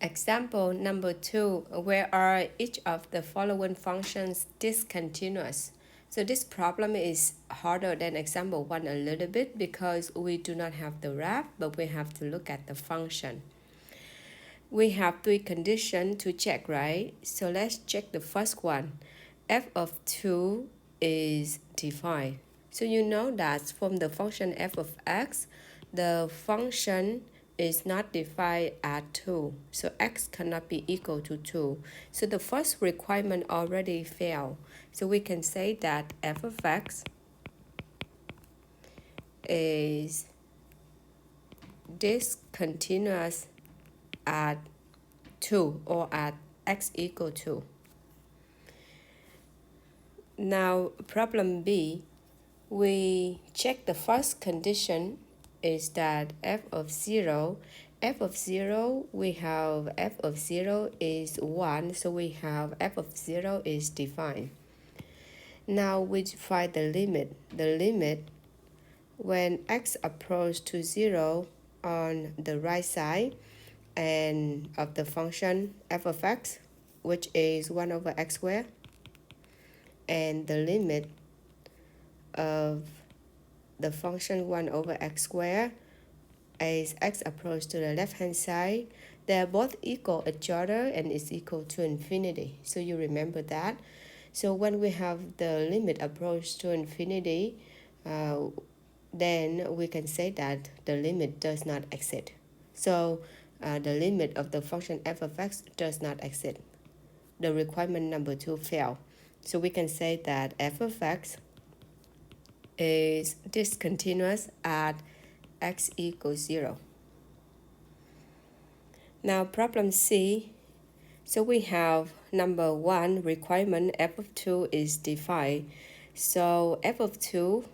Example number 2, where are each of the following functions discontinuous? So this problem is harder than example 1 a little bit because we do not have the graph, but we have to look at the function. We have 3 conditions to check, right? So let's check the first one. F of 2 is defined. So you know that from the function f of x, the function is not defined at 2. So x cannot be equal to 2. So the first requirement already failed. So we can say that f of x is discontinuous at 2 or at x equal 2. Now problem B, we check the first condition is that f of 0, we have f of 0 is 1, so we have f of 0 is defined. Now we find the limit. The limit when x approaches to 0 on the right side and of the function f of x, which is 1 over x squared, and the limit of the function 1 over x squared as x approaches to the left hand side, they're both equal each other and is equal to infinity. So you remember that. So when we have the limit approach to infinity, then we can say that the limit does not exist. So the limit of the function f of x does not exist. The requirement number 2 failed. So we can say that f of x is discontinuous at x equals 0. Now problem C, so we have number 1 requirement f of 2 is defined. So f of 2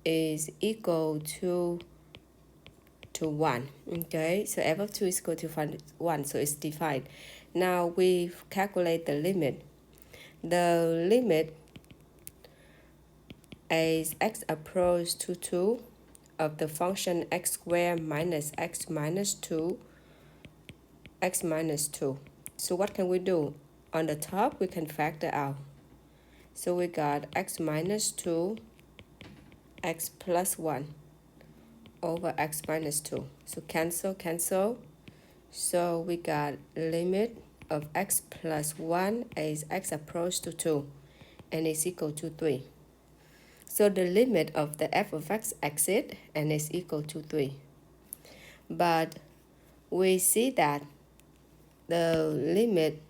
is equal to 1. Okay, so f of 2 is equal to 1, so it's defined. Now we calculate the limit. The limit as x approaches to 2 of the function x squared minus x minus 2, x minus 2. So what can we do? On the top, we can factor out. So we got x minus 2, x plus 1 over x minus 2. So cancel, cancel. So we got limit of x plus 1 as x approaches to 2 and is equal to 3. So the limit of the f of x exits and is equal to 3. But we see that the limit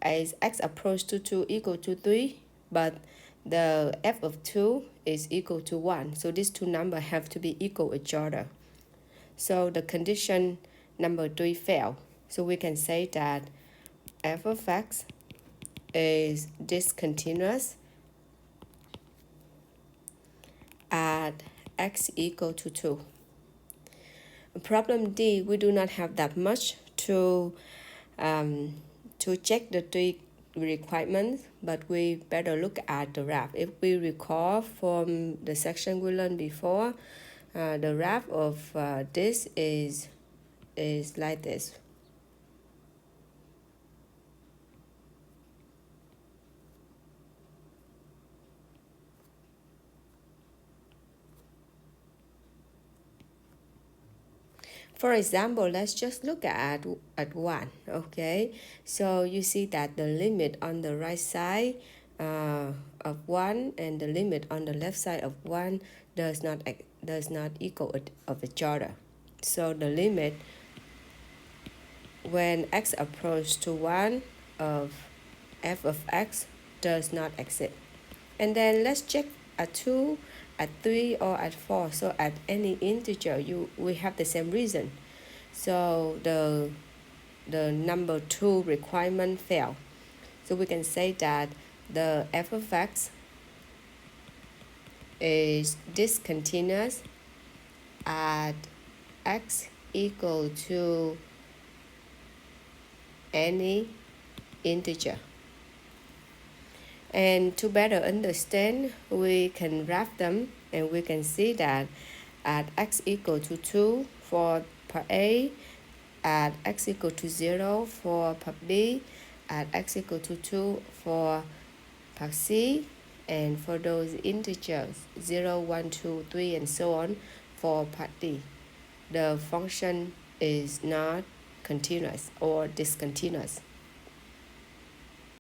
as x approaches to 2 equal to 3, but the f of 2 is equal to 1. So these two numbers have to be equal each other. So the condition number 3 failed. So we can say that f of x is discontinuous at x equal to 2. Problem D, we do not have that much to check the 3 requirements, but we better look at the graph. If we recall from the section we learned before, the graph of this is like this. For example, let's just look at 1, okay? So you see that the limit on the right side of 1 and the limit on the left side of 1 does not equal of each other. So the limit when x approaches to 1 of f of x does not exist. And then let's check at 2, at 3, or at 4. So at any integer, we have the same reason. So the number 2 requirement failed. So we can say that the f of x is discontinuous at x equal to any integer. And to better understand, we can graph them and we can see that at x equal to 2 for part A, at x equal to 0 for part B, at x equal to 2 for part C, and for those integers 0, 1, 2, 3, and so on for part D. The function is not continuous or discontinuous.